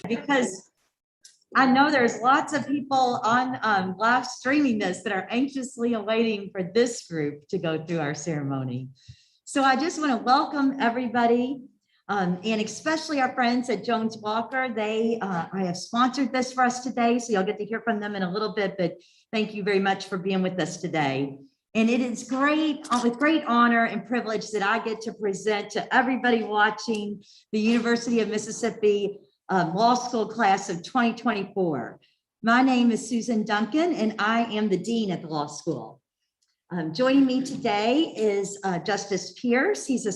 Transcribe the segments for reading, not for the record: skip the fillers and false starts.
Because I know there's lots of people on live streaming this that are anxiously awaiting for this group to go through our ceremony. So I just want to welcome everybody, and especially our friends at Jones Walker. I have sponsored this for us today, so you'll get to hear from them in a little bit, but thank you very much for being with us today. And it is great, with great honor and privilege, that I get to present to everybody watching the University of Mississippi Law School class of 2024. My name is Susan Duncan, and I am the Dean at the Law School. Joining me today is Justice Pierce. He's a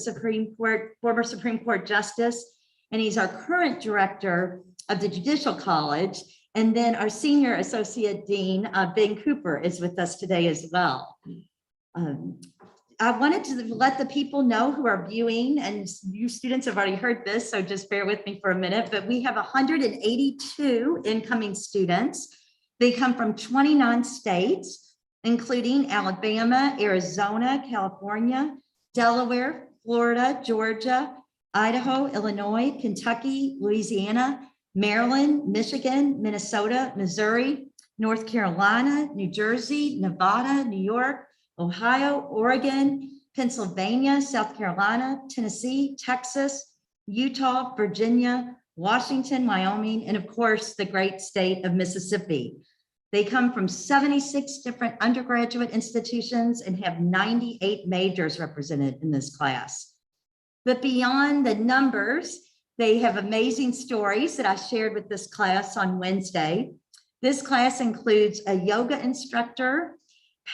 former Supreme Court Justice, and he's our current Director of the Judicial College. And then our Senior Associate Dean, Ben Cooper, is with us today as well. I wanted to let the people know who are viewing, and you students have already heard this, so just bear with me for a minute, but we have 182 incoming students. They come from 29 states, including Alabama, Arizona, California, Delaware, Florida, Georgia, Idaho, Illinois, Kentucky, Louisiana, Maryland, Michigan, Minnesota, Missouri, North Carolina, New Jersey, Nevada, New York, Ohio, Oregon, Pennsylvania, South Carolina, Tennessee, Texas, Utah, Virginia, Washington, Wyoming, and of course, the great state of Mississippi. They come from 76 different undergraduate institutions and have 98 majors represented in this class. But beyond the numbers, they have amazing stories that I shared with this class on Wednesday. This class includes a yoga instructor,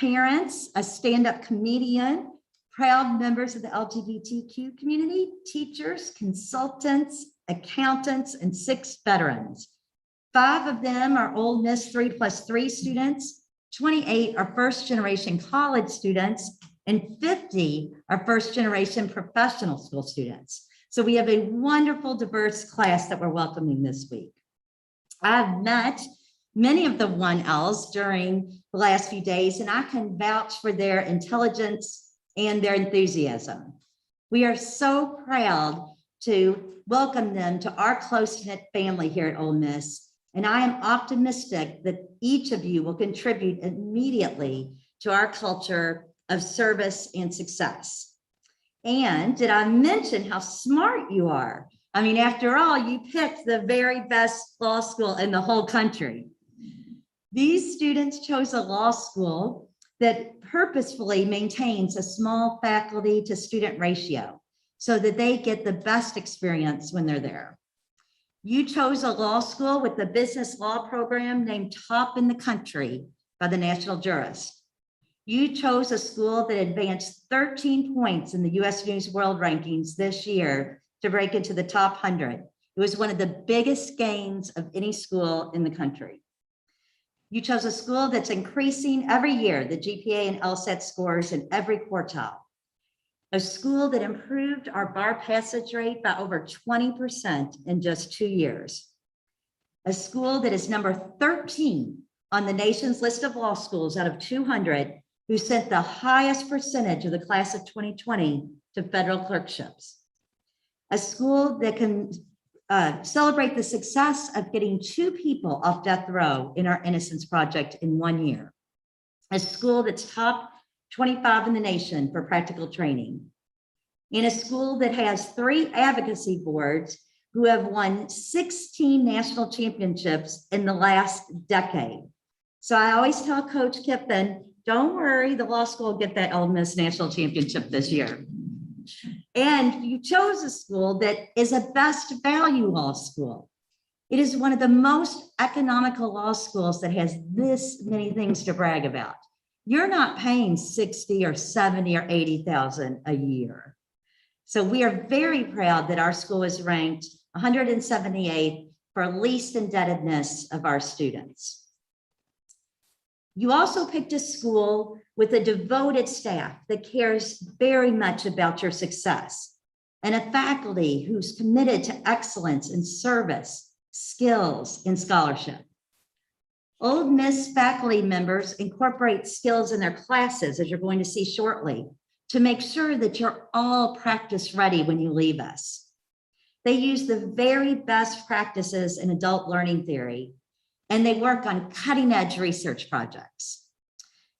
parents, a stand-up comedian, proud members of the LGBTQ community, teachers, consultants, accountants, and 6 veterans. 5 of them are Ole Miss 3+3 students, 28 are first-generation college students, and 50 are first-generation professional school students. So we have a wonderful, diverse class that we're welcoming this week. I've met many of the 1Ls during the last few days, and I can vouch for their intelligence and their enthusiasm. We are so proud to welcome them to our close-knit family here at Ole Miss, and I am optimistic that each of you will contribute immediately to our culture of service and success. And did I mention how smart you are? I mean, after all, you picked the very best law school in the whole country. These students chose a law school that purposefully maintains a small faculty to student ratio so that they get the best experience when they're there. You chose a law school with the business law program named top in the country by the National Jurist. You chose a school that advanced 13 points in the US News World Rankings this year to break into the top 100. It was one of the biggest gains of any school in the country. You chose a school that's increasing every year, the GPA and LSAT scores in every quartile. A school that improved our bar passage rate by over 20% in just 2 years. A school that is number 13 on the nation's list of law schools out of 200 who sent the highest percentage of the class of 2020 to federal clerkships. A school that can celebrate the success of getting 2 people off death row in our Innocence Project in 1 year. A school that's top 25 in the nation for practical training. In a school that has 3 advocacy boards who have won 16 national championships in the last decade. So I always tell Coach Kippen, don't worry, the law school will get that Ole Miss national championship this year. And you chose a school that is a best value law school. It is one of the most economical law schools that has this many things to brag about. You're not paying 60 or 70 or 80,000 a year. So we are very proud that our school is ranked 178th for least indebtedness of our students. You also picked a school with a devoted staff that cares very much about your success and a faculty who's committed to excellence in service, skills, and scholarship. Ole Miss faculty members incorporate skills in their classes, as you're going to see shortly, to make sure that you're all practice ready when you leave us. They use the very best practices in adult learning theory, and they work on cutting edge research projects.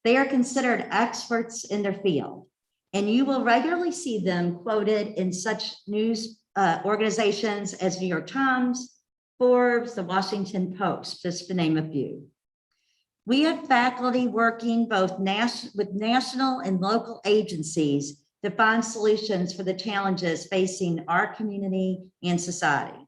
They are considered experts in their field, and you will regularly see them quoted in such news organizations as New York Times, Forbes, the Washington Post, just to name a few. We have faculty working both with national and local agencies to find solutions for the challenges facing our community and society.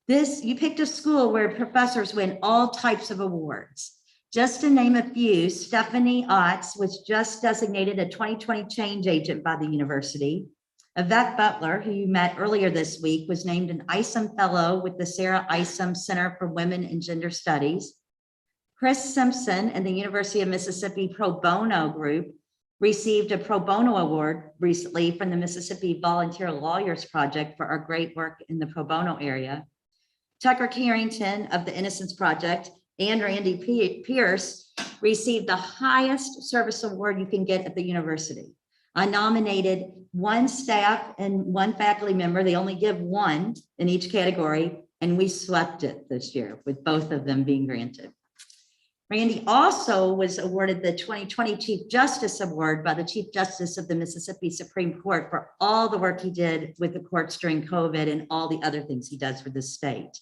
You picked a school where professors win all types of awards. Just to name a few, Stephanie Otts was just designated a 2020 change agent by the university. Yvette Butler, who you met earlier this week, was named an Isom Fellow with the Sarah Isom Center for Women and Gender Studies. Chris Simpson and the University of Mississippi Pro Bono Group received a Pro Bono Award recently from the Mississippi Volunteer Lawyers Project for our great work in the pro bono area. Tucker Carrington of the Innocence Project and Randy Pierce received the highest service award you can get at the university. I nominated 1 staff and 1 faculty member. They only give 1 in each category, and we swept it this year with both of them being granted. Randy also was awarded the 2020 Chief Justice Award by the Chief Justice of the Mississippi Supreme Court for all the work he did with the courts during COVID and all the other things he does for the state.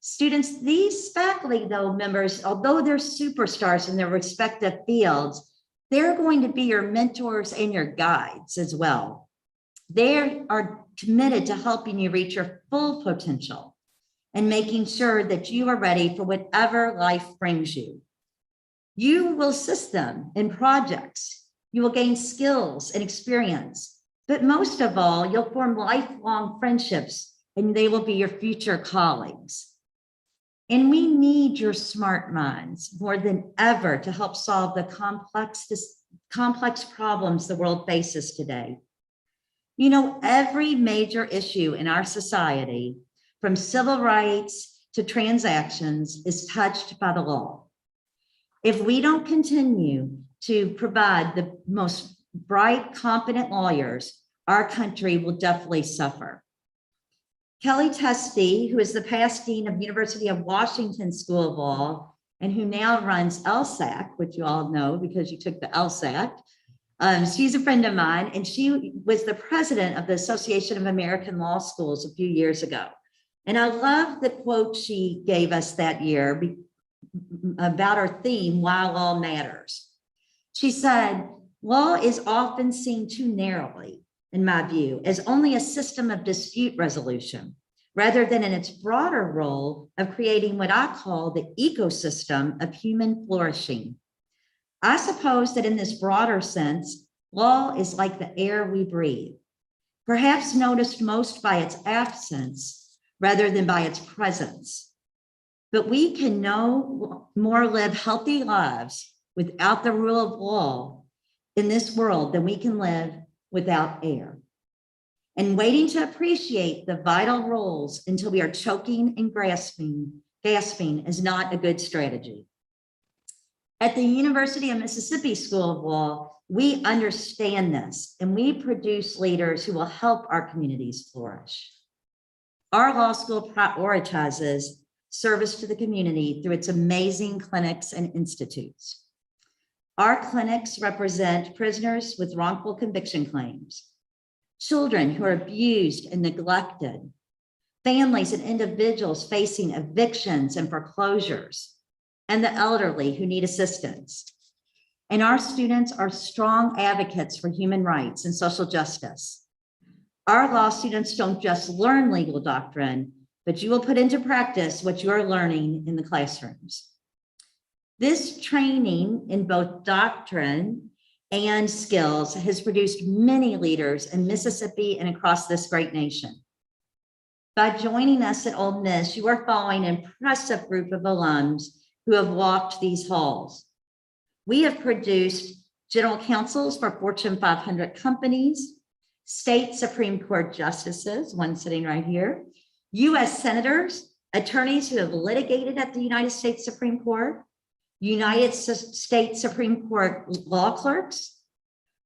Students, these faculty though members, although they're superstars in their respective fields, they're going to be your mentors and your guides as well. They are committed to helping you reach your full potential and making sure that you are ready for whatever life brings you. You will assist them in projects. You will gain skills and experience, but most of all, you'll form lifelong friendships and they will be your future colleagues. And we need your smart minds more than ever to help solve the complex problems the world faces today. You know, every major issue in our society, from civil rights to transactions, is touched by the law. If we don't continue to provide the most bright, competent lawyers, our country will definitely suffer. Kelly Testi, who is the past dean of University of Washington School of Law, and who now runs LSAC, which you all know because you took the LSAC. She's a friend of mine, and she was the president of the Association of American Law Schools a few years ago. And I love the quote she gave us that year about our theme, Why Law Matters. She said, law is often seen too narrowly, in my view, as only a system of dispute resolution, rather than in its broader role of creating what I call the ecosystem of human flourishing. I suppose that in this broader sense, law is like the air we breathe, perhaps noticed most by its absence rather than by its presence. But we can no more live healthy lives without the rule of law in this world than we can live without air. And waiting to appreciate the vital roles until we are choking and gasping is not a good strategy. At the University of Mississippi School of Law, we understand this, and we produce leaders who will help our communities flourish. Our law school prioritizes service to the community through its amazing clinics and institutes. Our clinics represent prisoners with wrongful conviction claims, children who are abused and neglected, families and individuals facing evictions and foreclosures, and the elderly who need assistance. And our students are strong advocates for human rights and social justice. Our law students don't just learn legal doctrine, but you will put into practice what you are learning in the classrooms. This training in both doctrine and skills has produced many leaders in Mississippi and across this great nation. By joining us at Ole Miss, you are following an impressive group of alums who have walked these halls. We have produced general counsels for Fortune 500 companies, state Supreme Court justices, one sitting right here, US senators, attorneys who have litigated at the United States Supreme Court, United States Supreme Court law clerks,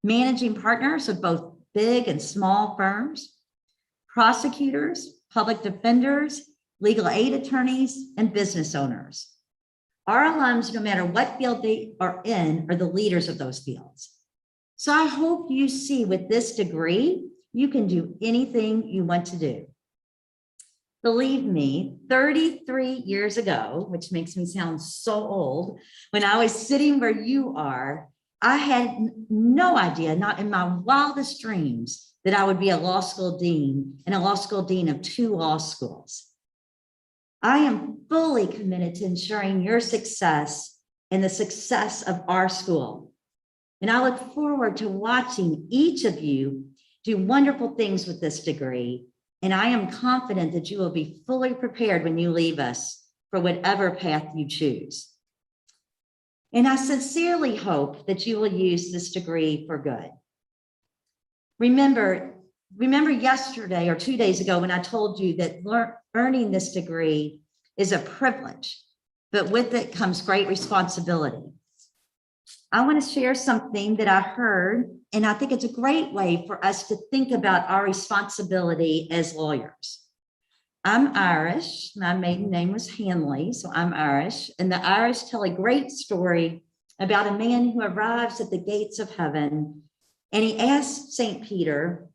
managing partners of both big and small firms, prosecutors, public defenders, legal aid attorneys, and business owners. Our alums, no matter what field they are in, are the leaders of those fields. So I hope you see with this degree, you can do anything you want to do. Believe me, 33 years ago, which makes me sound so old, when I was sitting where you are, I had no idea, not in my wildest dreams, that I would be a law school dean and a law school dean of 2 law schools. I am fully committed to ensuring your success and the success of our school. And I look forward to watching each of you do wonderful things with this degree. And I am confident that you will be fully prepared when you leave us for whatever path you choose. And I sincerely hope that you will use this degree for good. Remember yesterday or 2 days ago when I told you that earning this degree is a privilege, but with it comes great responsibility. I want to share something that I heard, and I think it's a great way for us to think about our responsibility as lawyers. I'm Irish. My maiden name was Hanley, so I'm Irish. And the Irish tell a great story about a man who arrives at the gates of heaven, and he asks St. Peter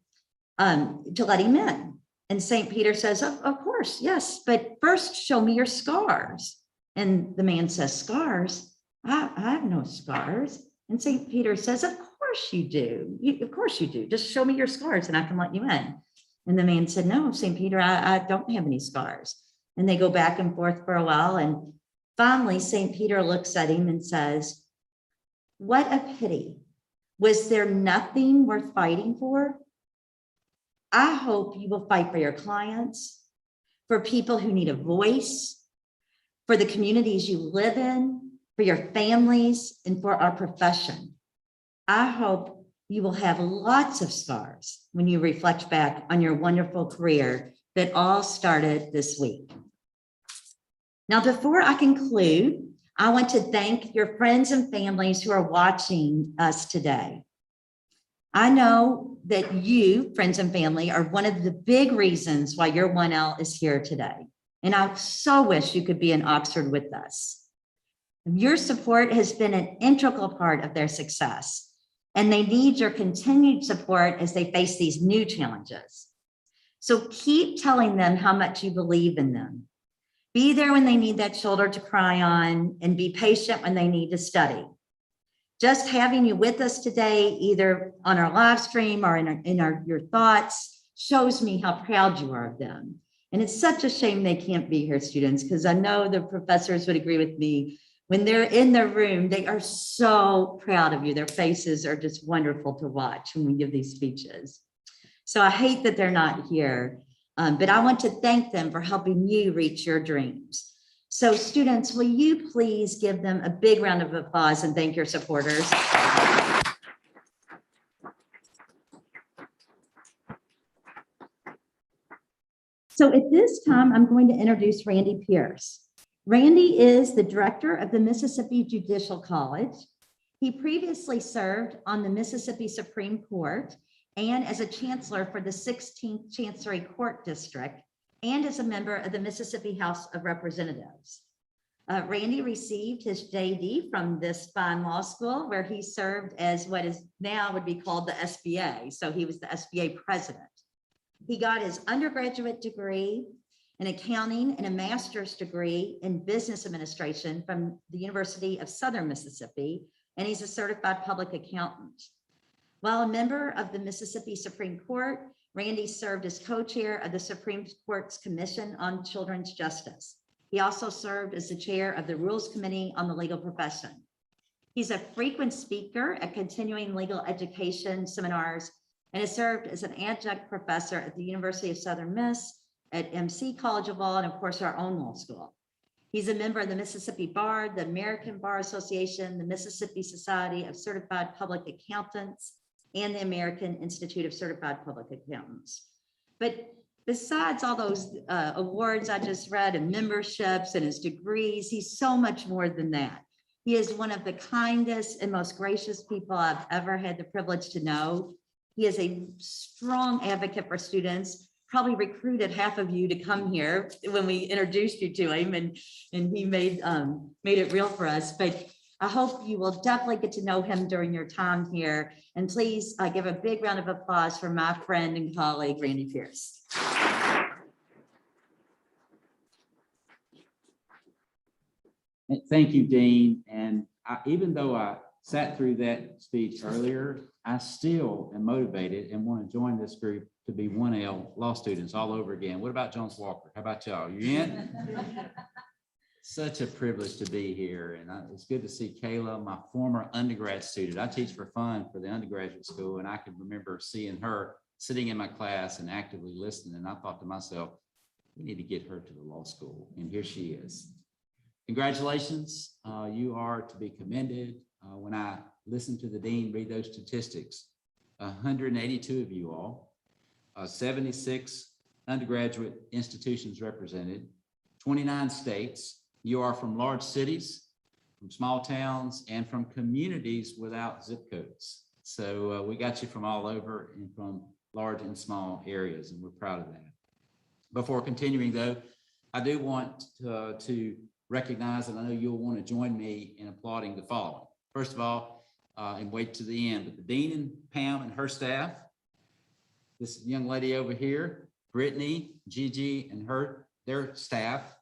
to let him in. And St. Peter says, of course, yes, but first show me your scars. And the man says, scars? I have no scars. And St. Peter says, of course you do. Of course you do. Just show me your scars and I can let you in. And the man said, no, St. Peter, I don't have any scars. And they go back and forth for a while. And finally, St. Peter looks at him and says, what a pity. Was there nothing worth fighting for? I hope you will fight for your clients, for people who need a voice, for the communities you live in, for your families, and for our profession. I hope you will have lots of scars when you reflect back on your wonderful career that all started this week. Now, before I conclude, I want to thank your friends and families who are watching us today. I know that you, friends and family, are one of the big reasons why your 1L is here today. And I so wish you could be in Oxford with us. Your support has been an integral part of their success, and they need your continued support as they face these new challenges. So keep telling them how much you believe in them. Be there when they need that shoulder to cry on, and be patient when they need to study. Just having you with us today, either on our live stream or in your thoughts, shows me how proud you are of them. And it's such a shame they can't be here, students, because I know the professors would agree with me. When they're in their room, they are so proud of you. Their faces are just wonderful to watch when we give these speeches. So I hate that they're not here, but I want to thank them for helping you reach your dreams. So students, will you please give them a big round of applause and thank your supporters. So at this time, I'm going to introduce Randy Pierce. Randy is the director of the Mississippi Judicial College. He previously served on the Mississippi Supreme Court and as a chancellor for the 16th Chancery Court District, and as a member of the Mississippi House of Representatives. Randy received his JD from this fine law school, where he served as what is now would be called the SBA. So he was the SBA president. He got his undergraduate degree in accounting and a master's degree in business administration from the University of Southern Mississippi, and he's a certified public accountant. While a member of the Mississippi Supreme Court, Randy served as co-chair of the Supreme Court's Commission on Children's Justice. He also served as the chair of the Rules Committee on the Legal Profession. He's a frequent speaker at continuing legal education seminars and has served as an adjunct professor at the University of Southern Miss, at MC College of Law, and of course our own law school. He's a member of the Mississippi Bar, the American Bar Association, the Mississippi Society of Certified Public Accountants, and the American Institute of Certified Public Accountants. But besides all those awards I just read and memberships and his degrees, he's so much more than that. He is one of the kindest and most gracious people I've ever had the privilege to know. He is a strong advocate for students, probably recruited half of you to come here when we introduced you to him, and he made it real for us. But I hope you will definitely get to know him during your time here. And please give a big round of applause for my friend and colleague, Randy Pierce. Thank you, Dean. And even though I sat through that speech earlier, I still am motivated and want to join this group to be 1L law students all over again. What about Jones Walker? How about y'all? You in? Such a privilege to be here. And it's good to see Kayla, my former undergrad student. I teach for fun for the undergraduate school, and I can remember seeing her sitting in my class and actively listening. And I thought to myself, we need to get her to the law school. And here she is. Congratulations. You are to be commended. When I listened to the dean read those statistics, 182 of you all, 76 undergraduate institutions represented, 29 states. You are from large cities, from small towns, and from communities without zip codes. So we got you from all over and from large and small areas, and we're proud of that. Before continuing though, I do want to recognize, and I know you'll want to join me in applauding the following. First of all, and wait to the end, but the dean and Pam and her staff, this young lady over here, Brittany, Gigi, and their staff,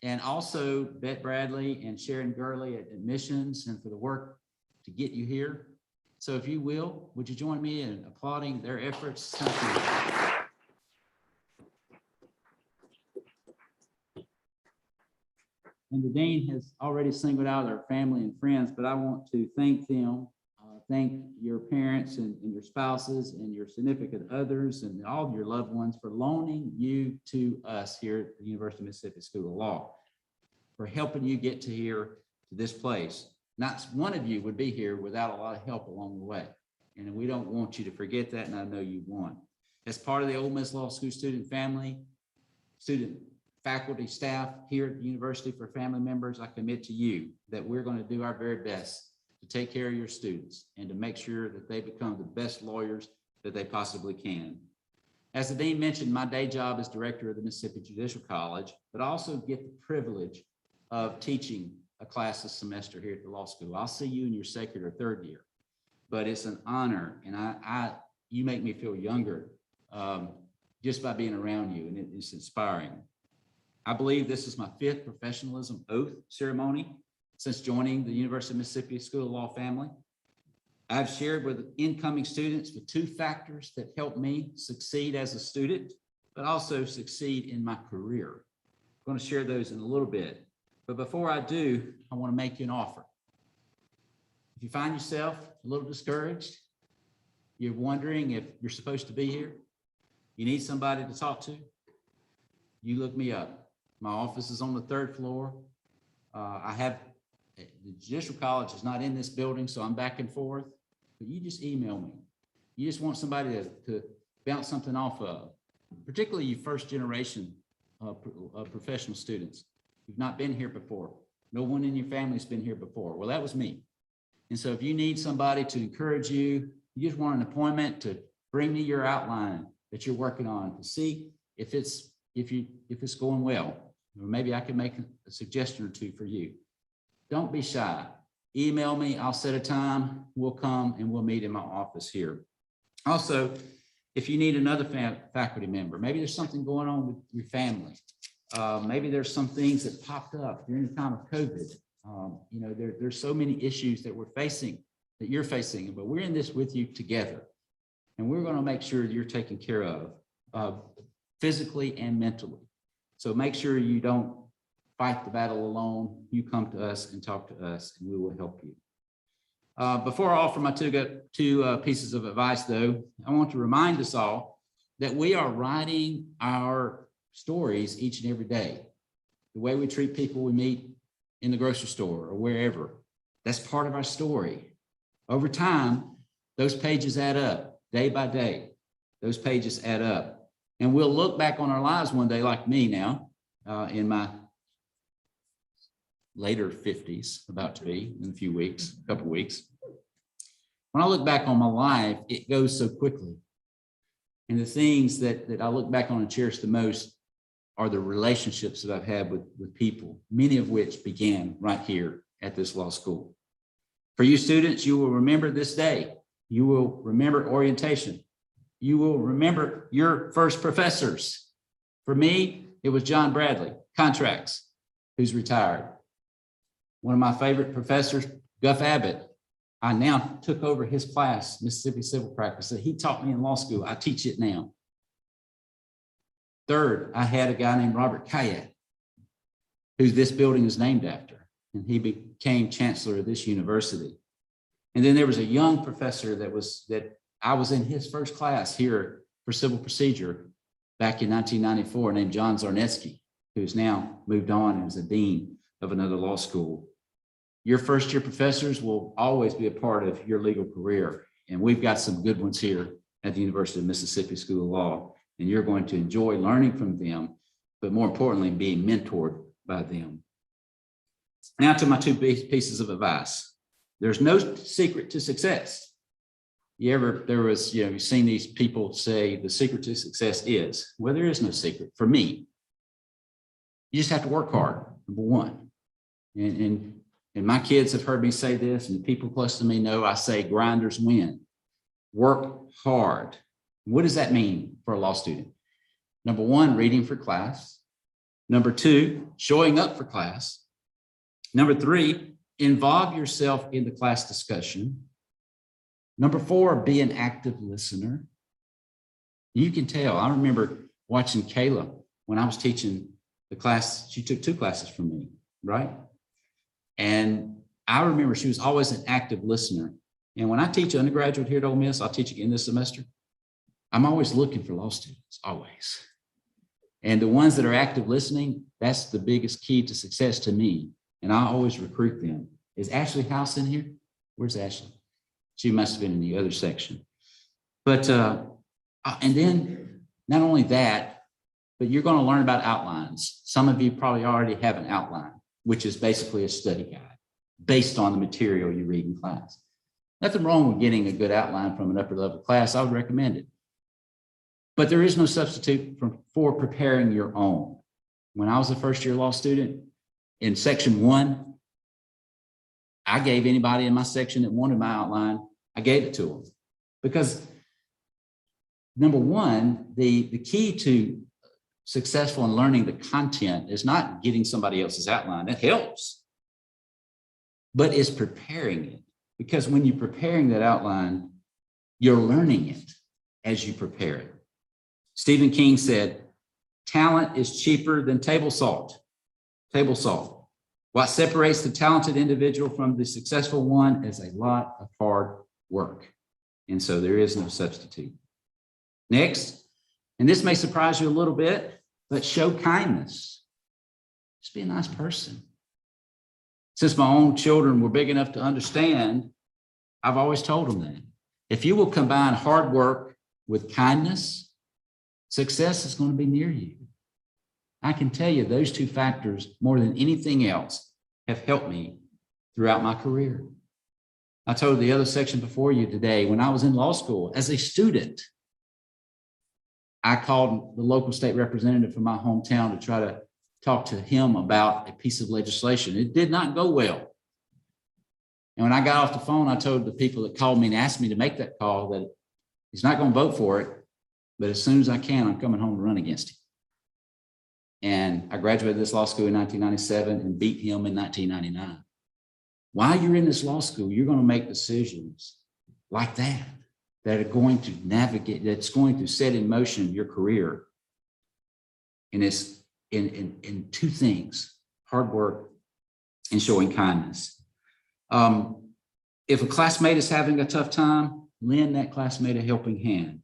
and also Bette Bradley and Sharon Gurley at admissions, and for the work to get you here. So if you will, would you join me in applauding their efforts? Thank you. And the dean has already singled out their family and friends, but I want to thank them, thank your parents and your spouses and your significant others and all of your loved ones for loaning you to us here at the University of Mississippi School of Law, for helping you get to here, to this place. Not one of you would be here without a lot of help along the way. And we don't want you to forget that, and I know you won't. As part of the Ole Miss Law School student family, student faculty, staff here at the university, for family members, I commit to you that we're going to do our very best to take care of your students and to make sure that they become the best lawyers that they possibly can. As the dean mentioned, my day job is director of the Mississippi Judicial College, but I also get the privilege of teaching a class this semester here at the law school. I'll see you in your second or third year, but it's an honor, and you make me feel younger just by being around you, and it's inspiring. I believe this is my 5th professionalism oath ceremony since joining the University of Mississippi School of Law family. I've shared with incoming students the 2 factors that help me succeed as a student, but also succeed in my career. I'm going to share those in a little bit. But before I do, I want to make you an offer. If you find yourself a little discouraged, you're wondering if you're supposed to be here, you need somebody to talk to, you look me up. My office is on the 3rd floor. The Judicial College is not in this building, so I'm back and forth, but you just email me. You just want somebody to bounce something off of, particularly you first generation professional students. You've not been here before. No one in your family's been here before. Well, that was me. And so if you need somebody to encourage you, you just want an appointment to bring me your outline that you're working on to see if it's going well, or maybe I can make a suggestion or 2 for you. Don't be shy. Email me. I'll set a time. We'll come and we'll meet in my office here. Also, if you need another faculty member, maybe there's something going on with your family. Maybe there's some things that popped up during the time of COVID. There's so many issues that we're facing, that you're facing, but we're in this with you together. And we're going to make sure you're taken care of physically and mentally. So make sure you don't fight the battle alone. You come to us and talk to us, and we will help you. Before I offer my two pieces of advice, though, I want to remind us all that we are writing our stories each and every day. The way we treat people we meet in the grocery store or wherever, that's part of our story. Over time, those pages add up, day by day. Those pages add up. And we'll look back on our lives one day, like me now, in my later 50s, about to be in a couple weeks. When I look back on my life, it goes so quickly. And the things that I look back on and cherish the most are the relationships that I've had with people, many of which began right here at this law school. For you students, you will remember this day. You will remember orientation. You will remember your first professors. For me, it was John Bradley, contracts, who's retired. One of my favorite professors, Guff Abbott. I now took over his class, Mississippi Civil Practice, that he taught me in law school. I teach it now. Third, I had a guy named Robert Kayat, who this building is named after, and he became chancellor of this university. And then there was a young professor that I was in his first class here for civil procedure back in 1994, named John Zarnetsky, who's now moved on and is a dean of another law school. Your first year professors will always be a part of your legal career. And we've got some good ones here at the University of Mississippi School of Law. And you're going to enjoy learning from them, but more importantly, being mentored by them. Now to my two pieces of advice. There's no secret to success. You've seen these people say the secret to success is, well, there is no secret for me. You just have to work hard, number one. And my kids have heard me say this, and the people close to me know I say grinders win. Work hard. What does that mean for a law student? Number one, reading for class. Number two, showing up for class. Number three, involve yourself in the class discussion. Number four, be an active listener. You can tell. I remember watching Kayla when I was teaching the class. She took 2 classes from me, right? And I remember she was always an active listener. And when I teach undergraduate here at Ole Miss, I'll teach again this semester. I'm always looking for law students, always. And the ones that are active listening, that's the biggest key to success to me. And I always recruit them. Is Ashley House in here? Where's Ashley? She must have been in the other section. But, and then not only that, but you're going to learn about outlines. Some of you probably already have an outline, which is basically a study guide based on the material you read in class. Nothing wrong with getting a good outline from an upper level class. I would recommend it. But there is no substitute for preparing your own. When I was a first year law student, in section 1, I gave anybody in my section that wanted my outline, I gave it to them. Because number one, the key to successful in learning the content is not getting somebody else's outline. That helps, but it's preparing it. Because when you're preparing that outline, you're learning it as you prepare it. Stephen King said, talent is cheaper than table salt. Table salt. What separates the talented individual from the successful one is a lot of hard work. And so there is no substitute. Next, and this may surprise you a little bit, but show kindness. Just be a nice person. Since my own children were big enough to understand, I've always told them that. If you will combine hard work with kindness, success is going to be near you. I can tell you those two factors, more than anything else, have helped me throughout my career. I told the other section before you today, when I was in law school as a student, I called the local state representative from my hometown to try to talk to him about a piece of legislation. It did not go well. And when I got off the phone, I told the people that called me and asked me to make that call that he's not going to vote for it, but as soon as I can, I'm coming home to run against him. And I graduated this law school in 1997 and beat him in 1999. While you're in this law school, you're going to make decisions like that are going to navigate, that's going to set in motion your career. And it's in two things, hard work and showing kindness. If a classmate is having a tough time, lend that classmate a helping hand.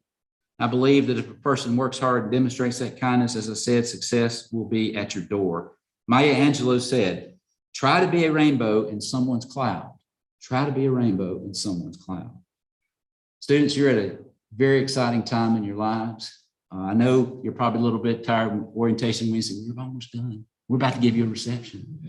I believe that if a person works hard and demonstrates that kindness, as I said, success will be at your door. Maya Angelou said, try to be a rainbow in someone's cloud. Try to be a rainbow in someone's cloud. Students, you're at a very exciting time in your lives. I know you're probably a little bit tired of orientation. We say, we're almost done. We're about to give you a reception.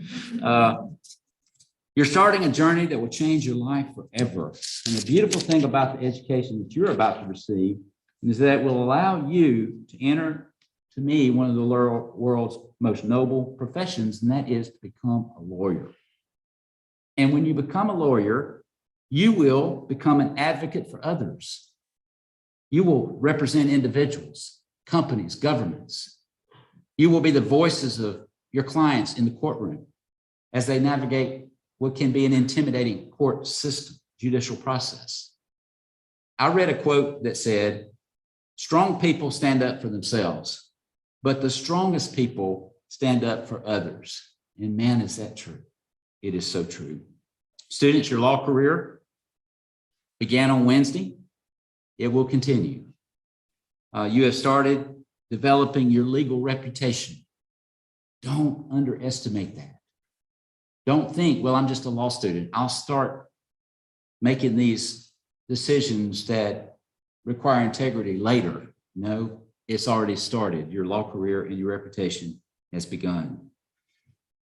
You're starting a journey that will change your life forever. And the beautiful thing about the education that you're about to receive is that it will allow you to enter, to me, one of the world's most noble professions, and that is to become a lawyer. And when you become a lawyer, you will become an advocate for others. You will represent individuals, companies, governments. You will be the voices of your clients in the courtroom as they navigate what can be an intimidating court system, judicial process. I read a quote that said, strong people stand up for themselves, but the strongest people stand up for others. And man, is that true? It is so true. Students, your law career began on Wednesday. It will continue. You have started developing your legal reputation. Don't underestimate that. Don't think, well, I'm just a law student. I'll start making these decisions that require integrity later. No, it's already started. Your law career and your reputation has begun.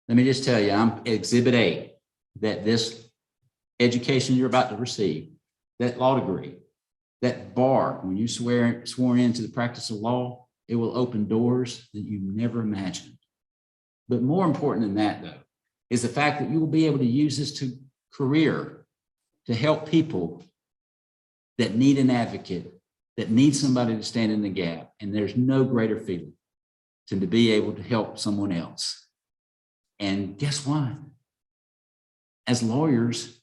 Let me just tell you, I'm Exhibit A, that this education you're about to receive, that law degree, that bar, when you sworn into the practice of law, it will open doors that you never imagined. But more important than that, though, is the fact that you will be able to use this career to help people that need an advocate, that need somebody to stand in the gap. And there's no greater feeling than to be able to help someone else. And guess what? As lawyers,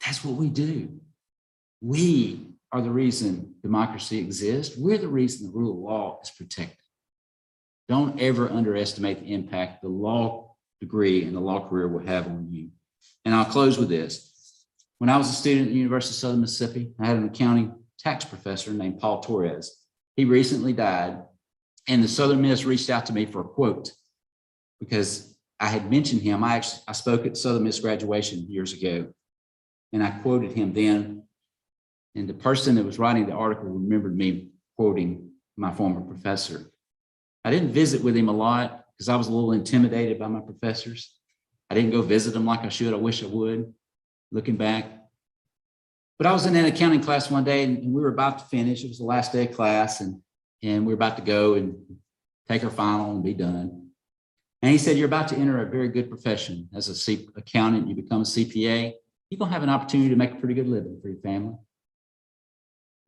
that's what we do. We are the reason democracy exists. We're the reason the rule of law is protected. Don't ever underestimate the impact the law degree and the law career will have on you. And I'll close with this. When I was a student at the University of Southern Mississippi, I had an accounting tax professor named Paul Torres. He recently died, and the Southern Miss reached out to me for a quote because I had mentioned him. I spoke at Southern Miss graduation years ago, and I quoted him then. And the person that was writing the article remembered me quoting my former professor. I didn't visit with him a lot because I was a little intimidated by my professors. I didn't go visit them like I should. I wish I would, looking back. But I was in an accounting class one day, and we were about to finish. It was the last day of class, and we were about to go and take our final and be done. And he said, you're about to enter a very good profession as an accountant. You become a CPA. You're going to have an opportunity to make a pretty good living for your family.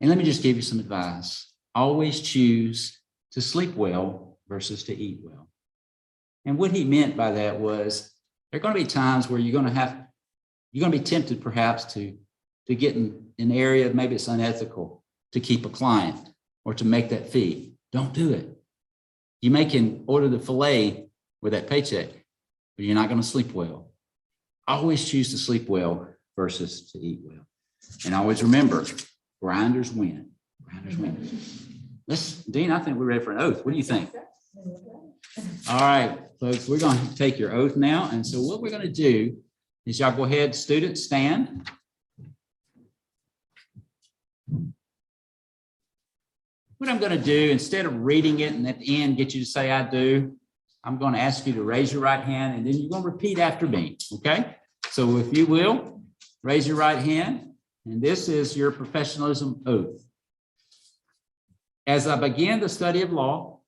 And let me just give you some advice. Always choose to sleep well versus to eat well. And what he meant by that was there are going to be times where you're going to be tempted perhaps to get in an area, maybe it's unethical to keep a client or to make that fee. Don't do it. You may can order the filet with that paycheck, but you're not going to sleep well. Always choose to sleep well versus to eat well. And always remember, grinders win. Grinders win. Dean, I think we're ready for an oath. What do you think? All right, folks, we're going to take your oath now. And so what we're going to do is y'all go ahead, students, stand. What I'm going to do, instead of reading it and at the end get you to say I do, I'm going to ask you to raise your right hand and then you're going to repeat after me, okay? So if you will, raise your right hand, and this is your professionalism oath. As I begin the study of law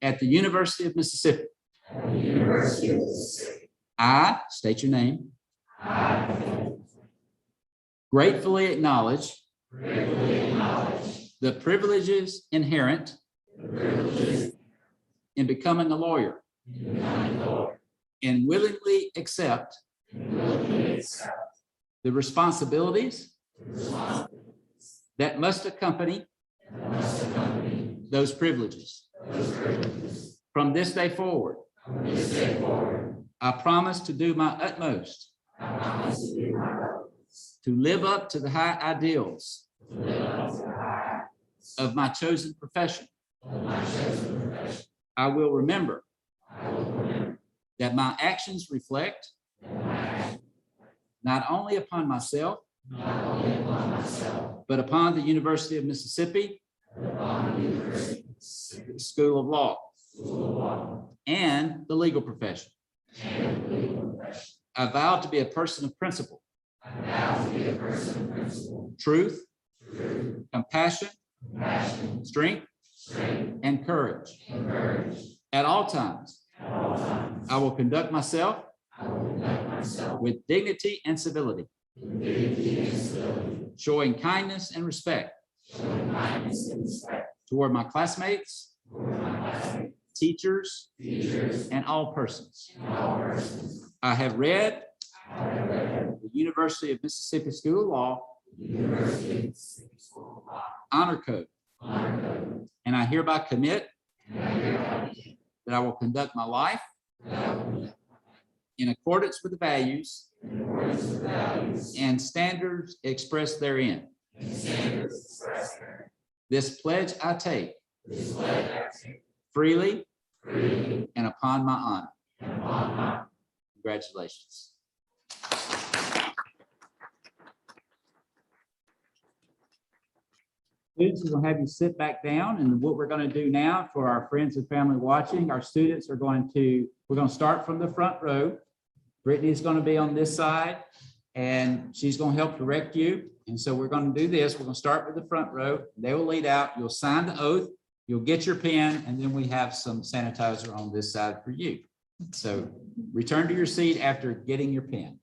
at the University of Mississippi, I state your name, gratefully acknowledge the privileges inherent in becoming a lawyer and willingly accept the responsibilities that must accompany those privileges. From this day forward, I promise to do my utmost to live up to the high ideals of my chosen profession. I will remember that my actions reflect not only upon myself, but upon the University of Mississippi School of Law and the legal profession. I vow to be a person of principle, truth, compassion, strength, and courage. At all times, I will conduct myself with dignity and civility, showing kindness and respect toward my classmates, teachers, and all persons. I have read the University of Mississippi School of Law Honor Code, and I hereby commit that I will conduct my life in accordance with the values and standards expressed therein. This pledge I take freely and upon my honor. Congratulations. Students, we're going to have you sit back down, and what we're going to do now for our friends and family watching, our students are we're going to start from the front row. Brittany's going to be on this side, and she's going to help direct you. And so we're going to do this. We're going to start with the front row. They will lead out. You'll sign the oath. You'll get your pen, and then we have some sanitizer on this side for you. So return to your seat after getting your pen.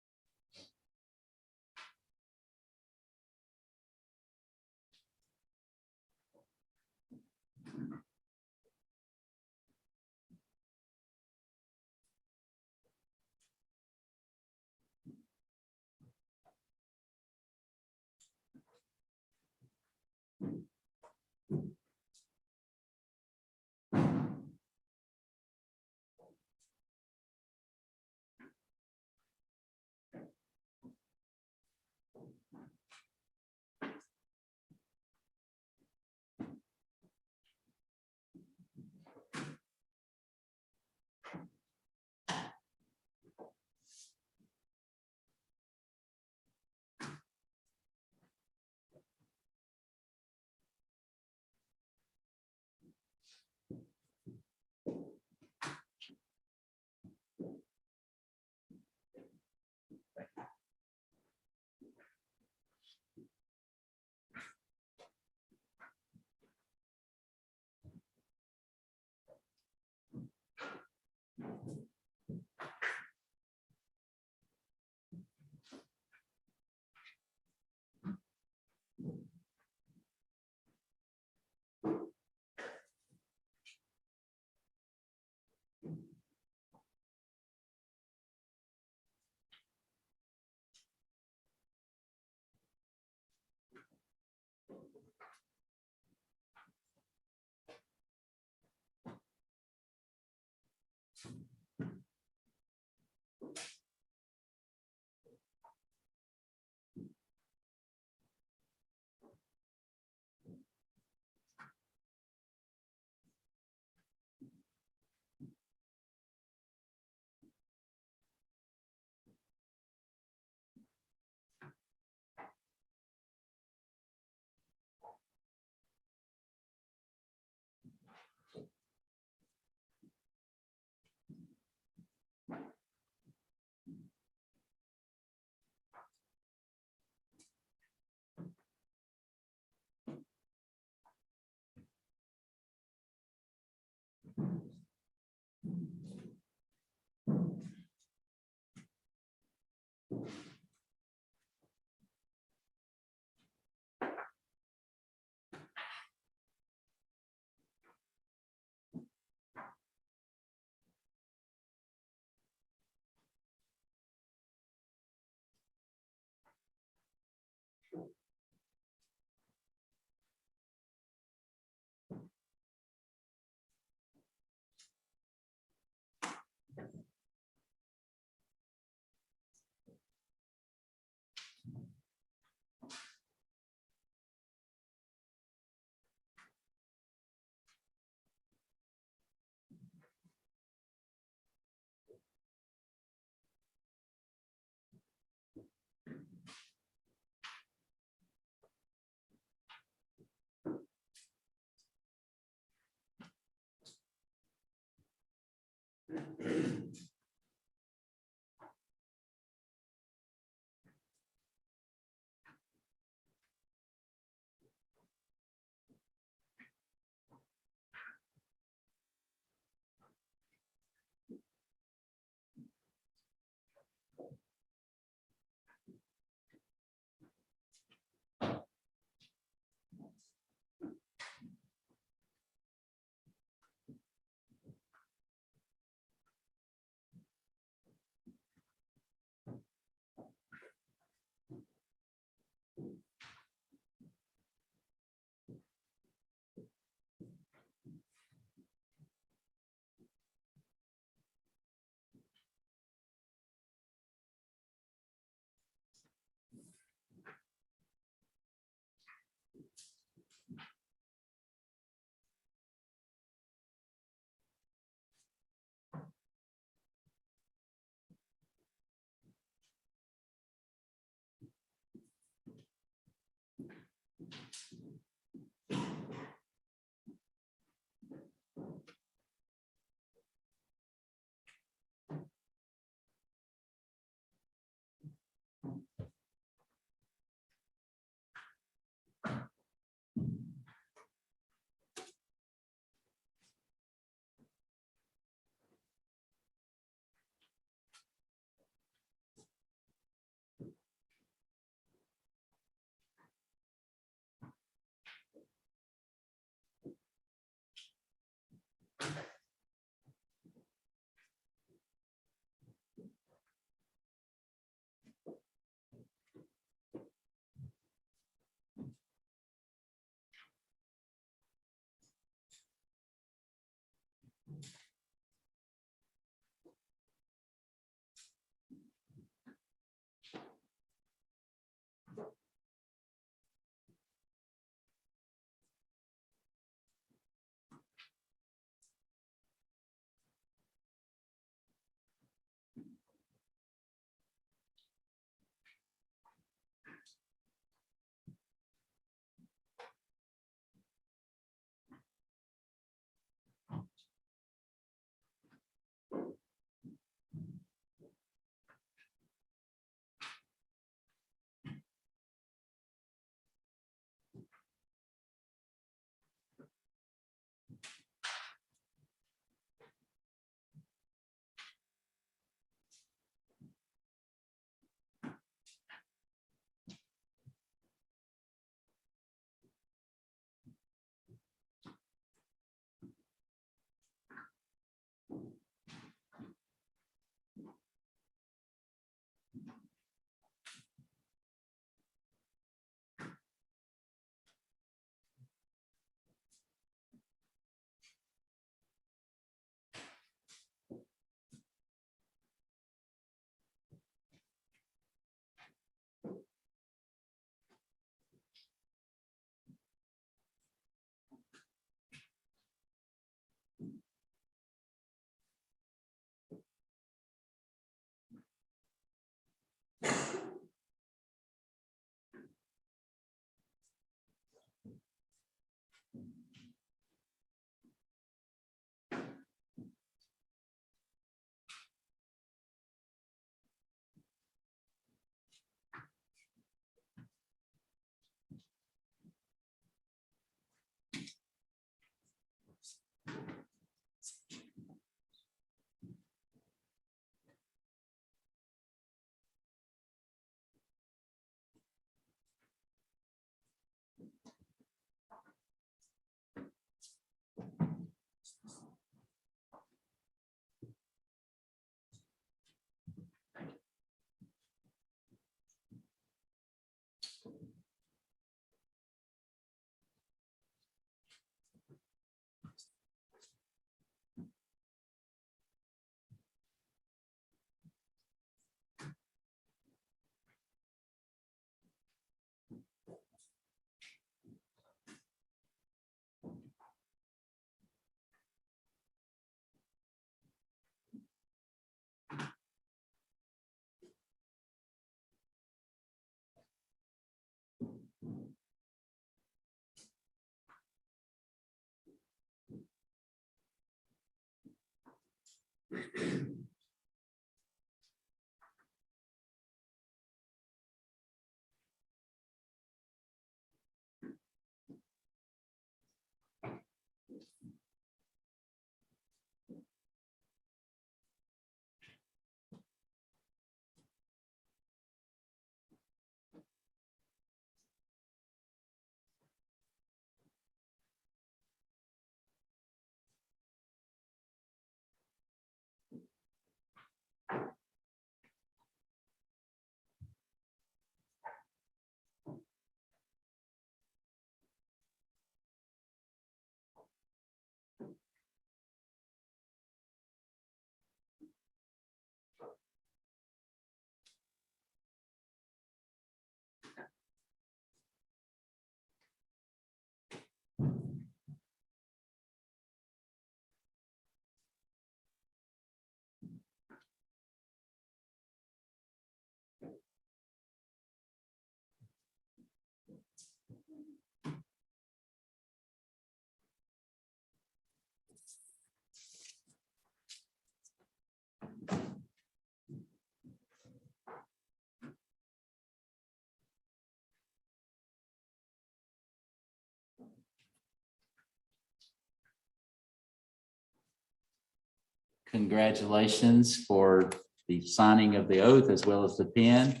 Congratulations for the signing of the oath as well as the pen.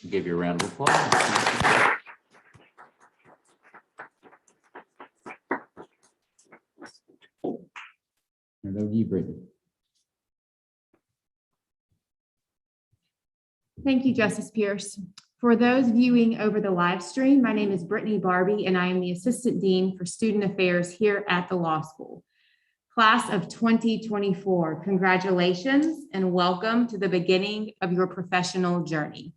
I'll give you a round of applause. And over to you, Brittany. Thank you, Justice Pierce. For those viewing over the live stream, my name is Brittany Barbie, and I am the Assistant Dean for Student Affairs here at the Law School. Class of 2024, congratulations and welcome to the beginning of your professional journey.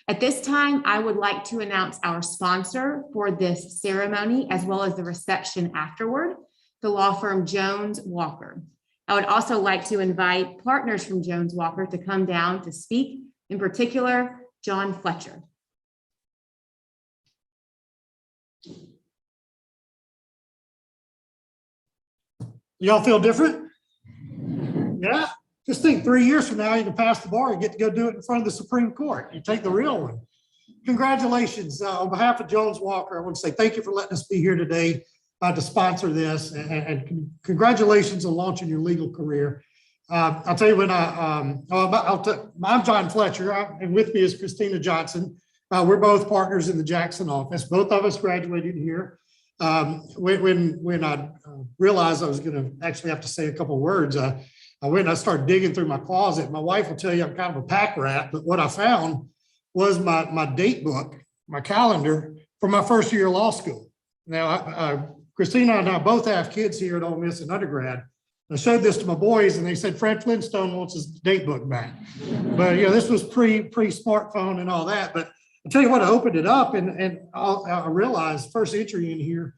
At this time, I would like to announce our sponsor for this ceremony, as well as the reception afterward, the law firm Jones Walker. I would also like to invite partners from Jones Walker to come down to speak, in particular, John Fletcher. Y'all feel different? Yeah. Just think 3 years from now, you can pass the bar and get to go do it in front of the Supreme Court. You take the real one. Congratulations. On behalf of Jones Walker, I want to say thank you for letting us be here today to sponsor this, and congratulations on launching your legal career. I'll tell you when I'm John Fletcher, and with me is Christina Johnson. We're both partners in the Jackson office. Both of us graduated here. When I realized I was going to actually have to say a couple of words, I went and I started digging through my closet. My wife will tell you I'm kind of a pack rat, but what I found was my date book, my calendar for my first year of law school. Now, Christina and I both have kids here at Ole Miss in undergrad. I showed this to my boys and they said, Fred Flintstone wants his date book back. But this was pre-smartphone and all that. But I'll tell you what, I opened it up and I realized first entry in here,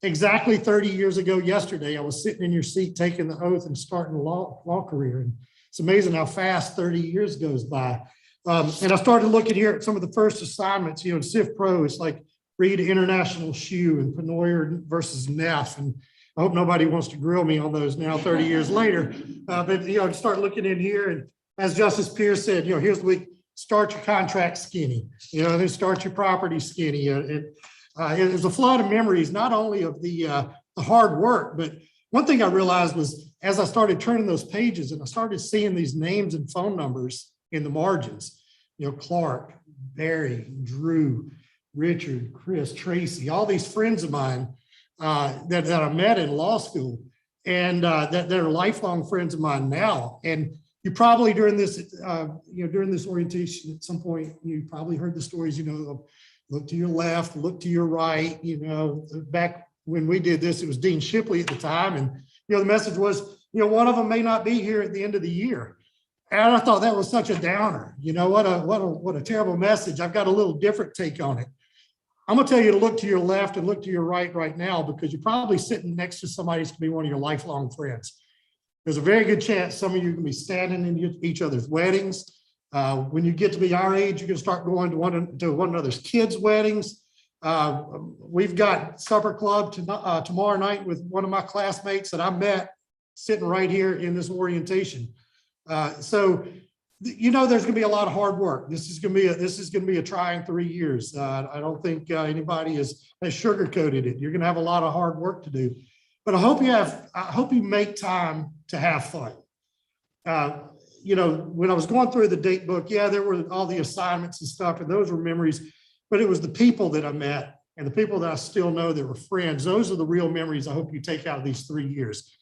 exactly 30 years ago yesterday, I was sitting in your seat taking the oath and starting a law career. And it's amazing how fast 30 years goes by. And I started looking here at some of the first assignments, in Civ Pro, it's like Reed International Shoe and Penoyer versus Neff. And I hope nobody wants to grill me on those now 30 years later. But, start looking in here. And as Justice Pierce said, here's the week, start your contract skinny, then start your property skinny. It was a flood of memories, not only of the hard work, but one thing I realized was as I started turning those pages and I started seeing these names and phone numbers in the margins, Clark, Barry, Drew, Richard, Chris, Tracy, all these friends of mine that I met in law school and that are lifelong friends of mine now. And you probably during this orientation at some point, you probably heard the stories, of look to your left, look to your right. Back when we did this, it was Dean Shipley at the time. And, the message was, one of them may not be here at the end of the year. And I thought that was such a downer. What a terrible message. I've got a little different take on it. I'm going to tell you to look to your left and look to your right now, because you're probably sitting next to somebody who's going to be one of your lifelong friends. There's a very good chance some of you can be standing in each other's weddings. When you get to be our age, you can start going to one another's kids' weddings. We've got supper club tomorrow night with one of my classmates that I met sitting right here in this orientation. So, you know, there's gonna be a lot of hard work. This is gonna be a trying 3 years. I don't think anybody has sugarcoated it. You're gonna have a lot of hard work to do. But I hope you make time to have fun. You know, when I was going through the date book, yeah, there were all the assignments and stuff, and those were memories, but it was the people that I met and the people that I still know that were friends. Those are the real memories I hope you take out of these 3 years.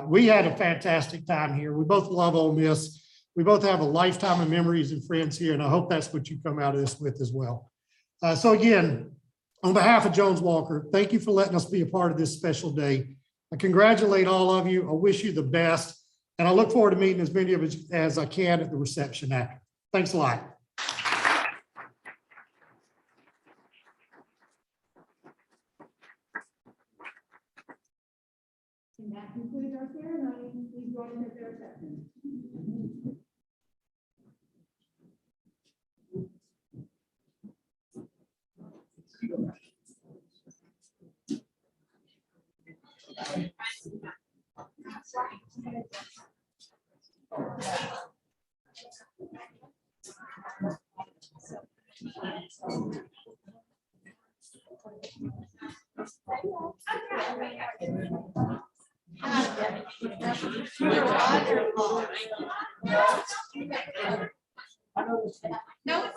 We had a fantastic time here. We both love Ole Miss. We both have a lifetime of memories and friends here, and I hope that's what you come out of this with as well. So again, on behalf of Jones Walker, thank you for letting us be a part of this special day. I congratulate all of you. I wish you the best. And I look forward to meeting as many of us as I can at the reception after. Thanks a lot. And that concludes our ceremony. Please join us at the reception. No.